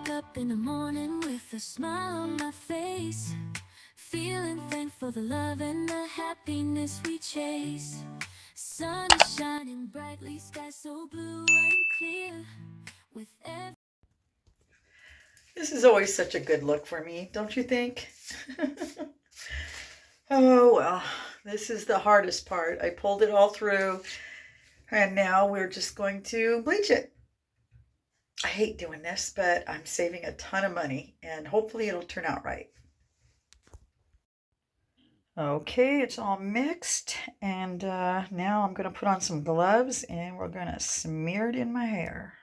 wake up in the morning with a smile on my face, feeling thankful for the love and the happiness we chase. Sun is shining brightly, sky so blue and clear. With every This is always such a good look for me, don't you think? Oh, well, this is the hardest part. I pulled it all through, and now we're just going to bleach it. I hate doing this, but I'm saving a ton of money, and hopefully it'll turn out right. Okay, it's all mixed, and now I'm going to put on some gloves, and we're going to smear it in my hair.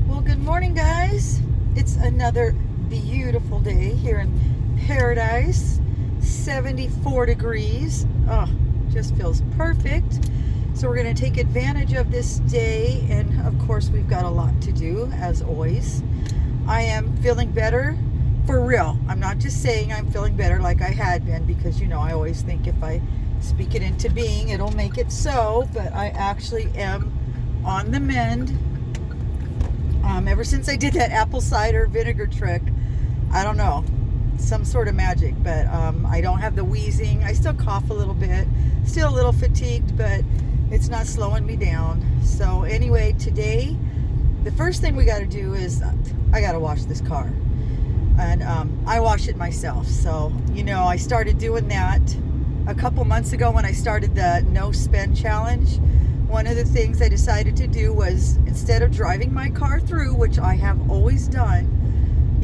Well, good morning, guys. It's another beautiful day here in paradise. 74 degrees. Oh, just feels perfect. So we're going to take advantage of this day, and of course we've got a lot to do, as always. I am feeling better, for real. I'm not just saying I'm feeling better like I had been, because I always think if I speak it into being, it'll make it so, but I actually am on the mend. Ever since I did that apple cider vinegar trick, I don't know, some sort of magic, but I don't have the wheezing. I still cough a little bit, still a little fatigued, but it's not slowing me down. So anyway, today, the first thing we got to do is I got to wash this car, and I wash it myself. So, I started doing that a couple months ago when I started the no spend challenge. One of the things I decided to do was, instead of driving my car through, which I have always done,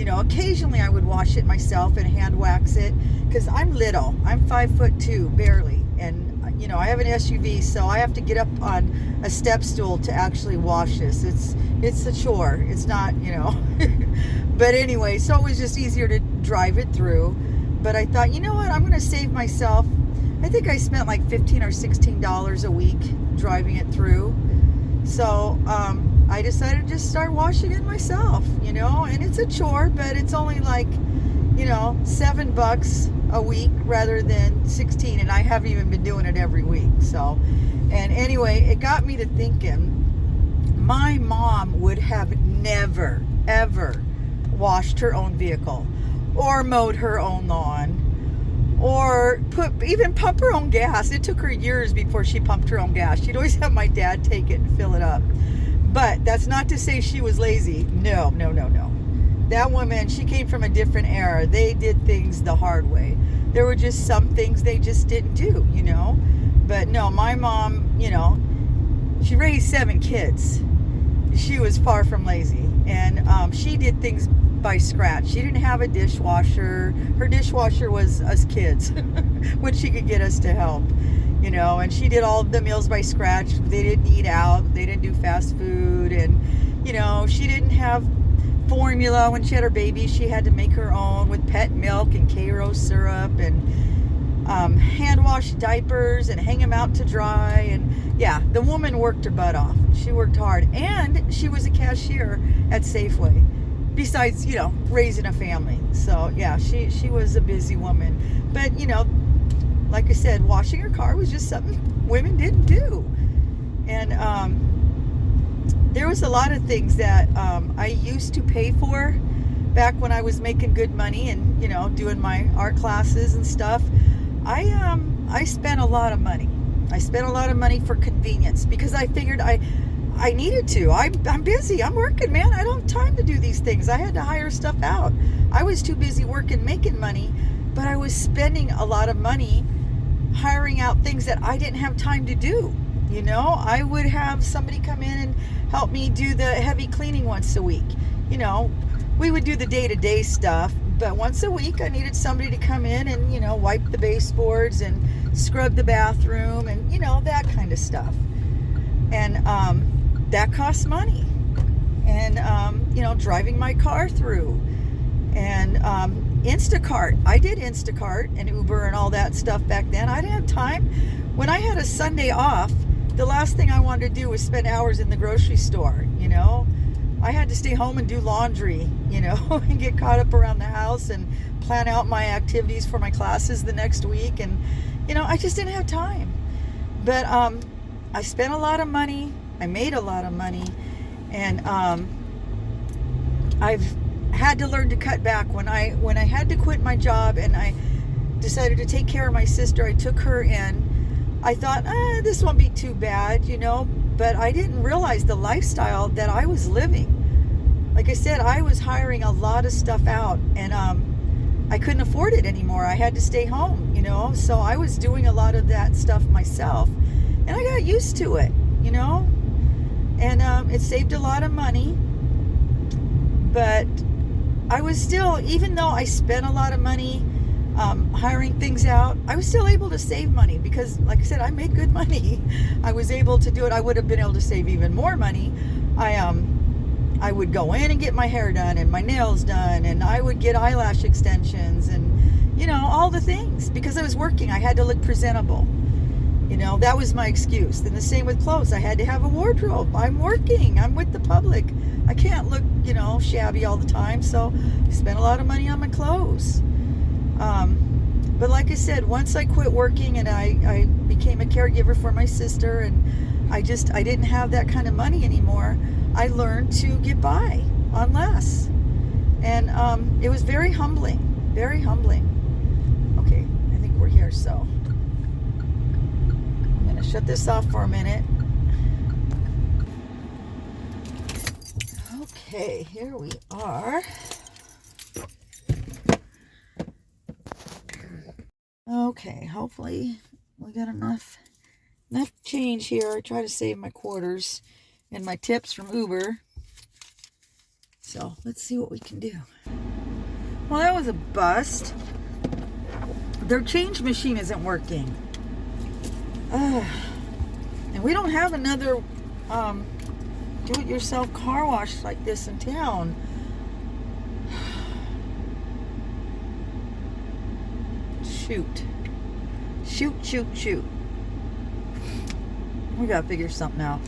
occasionally I would wash it myself and hand wax it, because I'm little. I'm 5'2", barely, and I have an SUV, so I have to get up on a step stool to actually wash this. It's a chore. It's not, but anyway, so it was just easier to drive it through. But I thought, you know what, I'm going to save myself. I think I spent like $15 or $16 a week driving it through. So I decided to just start washing it myself, and it's a chore, but it's only like, $7 a week rather than 16, and I haven't even been doing it every week. So, and anyway, it got me to thinking, my mom would have never, ever washed her own vehicle or mowed her own lawn, or even pump her own gas. It took her years before she pumped her own gas. She'd always have my dad take it and fill it up. But that's not to say she was lazy. No. That woman, she came from a different era. They did things the hard way. There were just some things they just didn't do, But no, my mom, she raised 7 kids. She was far from lazy. And she did things by scratch. She didn't have a dishwasher. Her dishwasher was us kids when she could get us to help, and she did all of the meals by scratch. They didn't eat out. They didn't do fast food. And, she didn't have formula when she had her baby. She had to make her own with pet milk and Karo syrup, and hand wash diapers and hang them out to dry. And yeah, the woman worked her butt off. She worked hard, and she was a cashier at Safeway, besides, raising a family. So yeah, she was a busy woman. But, like I said, washing her car was just something women didn't do. And there was a lot of things that I used to pay for back when I was making good money and, doing my art classes and stuff. I spent a lot of money. I spent a lot of money for convenience, because I figured I needed to. I'm busy. I'm working, man. I don't have time to do these things. I had to hire stuff out. I was too busy working, making money, but I was spending a lot of money hiring out things that I didn't have time to do. I would have somebody come in and help me do the heavy cleaning once a week. We would do the day-to-day stuff, but once a week I needed somebody to come in and, wipe the baseboards and scrub the bathroom and, that kind of stuff. And that costs money. And, driving my car through. And Instacart. I did Instacart and Uber and all that stuff back then. I didn't have time. When I had a Sunday off, the last thing I wanted to do was spend hours in the grocery store, I had to stay home and do laundry, and get caught up around the house and plan out my activities for my classes the next week. And, I just didn't have time. But I spent a lot of money. I made a lot of money. And I've had to learn to cut back. When I had to quit my job and I decided to take care of my sister, I took her in. I thought, this won't be too bad, but I didn't realize the lifestyle that I was living. Like I said, I was hiring a lot of stuff out, and I couldn't afford it anymore. I had to stay home, so I was doing a lot of that stuff myself, and I got used to it, and it saved a lot of money. But I was still, even though I spent a lot of money hiring things out, I was still able to save money because, like I said, I made good money. I was able to do it. I would have been able to save even more money. I would go in and get my hair done and my nails done, and I would get eyelash extensions and, all the things, because I was working. I had to look presentable. That was my excuse. And the same with clothes. I had to have a wardrobe. I'm working. I'm with the public. I can't look, shabby all the time. So I spent a lot of money on my clothes. But like I said, once I quit working and I became a caregiver for my sister, and I didn't have that kind of money anymore, I learned to get by on less. And it was very humbling, very humbling. Okay, I think we're here, so I'm going to shut this off for a minute. Okay, here we are. Okay, hopefully we got enough change here. I try to save my quarters and my tips from Uber. So let's see what we can do. Well, that was a bust. Their change machine isn't working. And we don't have another do-it-yourself car wash like this in town. Shoot. We gotta figure something out.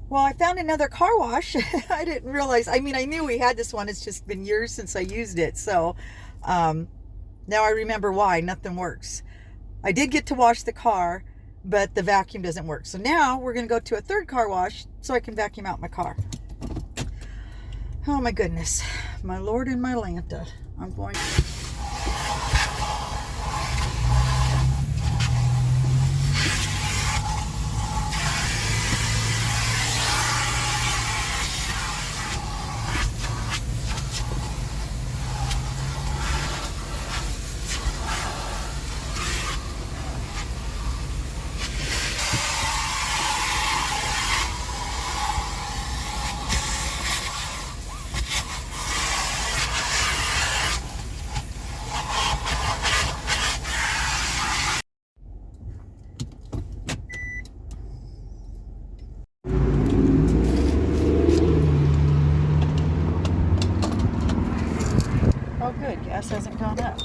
Well, I found another car wash. I didn't realize. I mean, I knew we had this one. It's just been years since I used it. So now I remember why. Nothing works. I did get to wash the car, but the vacuum doesn't work. So now we're going to go to a third car wash so I can vacuum out my car. Oh, my goodness. My Lord and my Lanta. I'm going to... Oh, good. Gas hasn't gone up.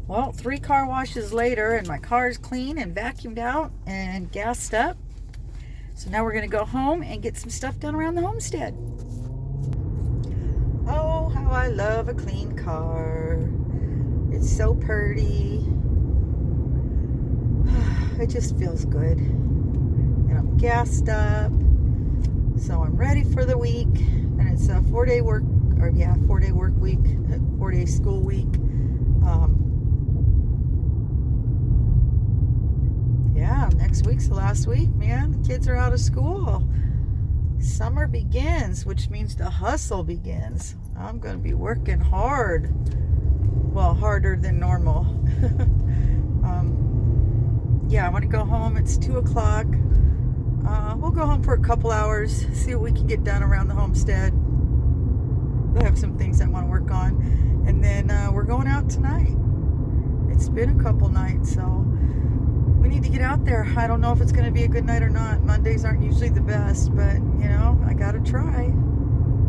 Well, 3 car washes later, and my car is clean and vacuumed out and gassed up. So now we're going to go home and get some stuff done around the homestead. Oh, how I love a clean car. It's so pretty. It just feels good. And I'm gassed up. So I'm ready for the week. And it's a 4-day work, 4-day work week, 4-day school week. Yeah, next week's the last week, man. The kids are out of school. Summer begins, which means the hustle begins. I'm going to be working hard. Well, harder than normal. Yeah, I want to go home. It's 2 o'clock. We'll go home for a couple hours, see what we can get done around the homestead. We'll have some things I want to work on. And then we're going out tonight. It's been a couple nights, so we need to get out there. I don't know if it's going to be a good night or not. Mondays aren't usually the best, but, I got to try.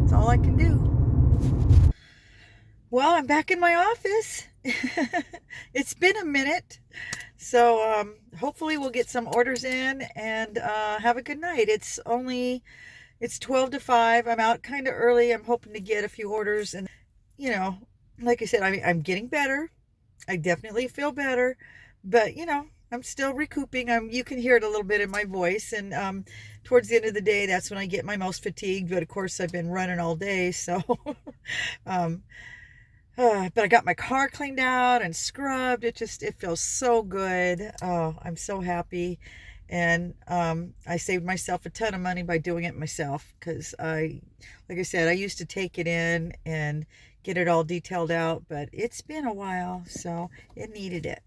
It's all I can do. Well, I'm back in my office. It's been a minute. So hopefully we'll get some orders in and have a good night. It's 12 to 5. I'm out kind of early. I'm hoping to get a few orders. And, like I said, I'm getting better. I definitely feel better. But, I'm still recouping. You can hear it a little bit in my voice. And towards the end of the day, that's when I get my most fatigued. But, of course, I've been running all day. So, but I got my car cleaned out and scrubbed. It feels so good. Oh, I'm so happy. And I saved myself a ton of money by doing it myself because like I said, I used to take it in and get it all detailed out, but it's been a while, so it needed it.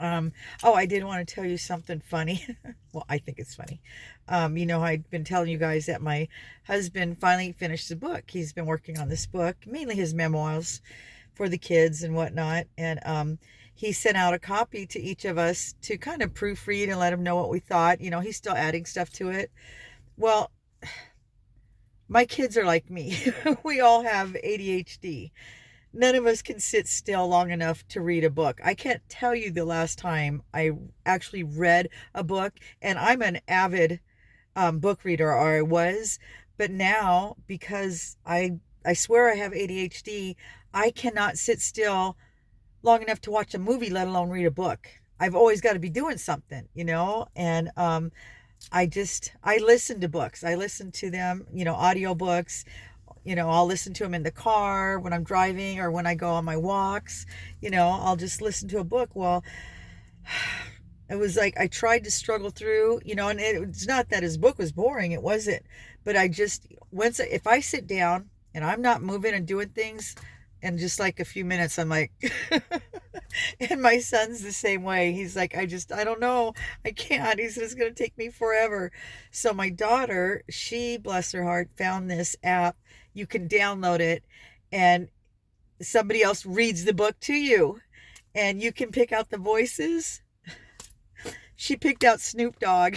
I did want to tell you something funny. Well, I think it's funny. I'd been telling you guys that my husband finally finished the book. He's been working on this book, mainly his memoirs for the kids and whatnot. And he sent out a copy to each of us to kind of proofread and let him know what we thought. He's still adding stuff to it. Well, my kids are like me. We all have ADHD. None of us can sit still long enough to read a book. I can't tell you the last time I actually read a book, and I'm an avid book reader, or I was, but now, because I swear I have ADHD, I cannot sit still long enough to watch a movie, let alone read a book. I've always got to be doing something, and I listen to books. I listen to them, audiobooks. I'll listen to them in the car when I'm driving or when I go on my walks. I'll just listen to a book. Well, it was like I tried to struggle through, and it's not that his book was boring. It wasn't. But if I sit down and I'm not moving and doing things, and just like a few minutes, I'm like, and my son's the same way. He's like, I don't know. I can't. He said, it's going to take me forever. So my daughter, she, bless her heart, found this app. You can download it and somebody else reads the book to you and you can pick out the voices. She picked out Snoop Dogg.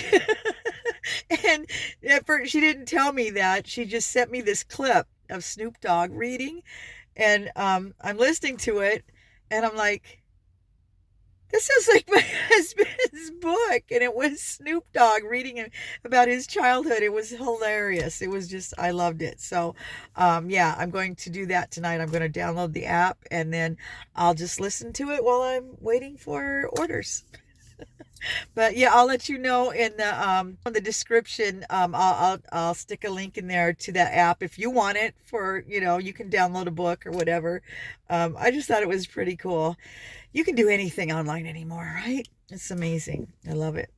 And at first she didn't tell me that. She just sent me this clip of Snoop Dogg reading. And I'm listening to it and I'm like, this is like my husband's book. And it was Snoop Dogg reading about his childhood. It was hilarious. It was just, I loved it. So, yeah, I'm going to do that tonight. I'm going to download the app and then I'll just listen to it while I'm waiting for orders. But yeah, I'll let you know in the description. I'll stick a link in there to that app if you want it for, you can download a book or whatever. I just thought it was pretty cool. You can do anything online anymore, right? It's amazing. I love it.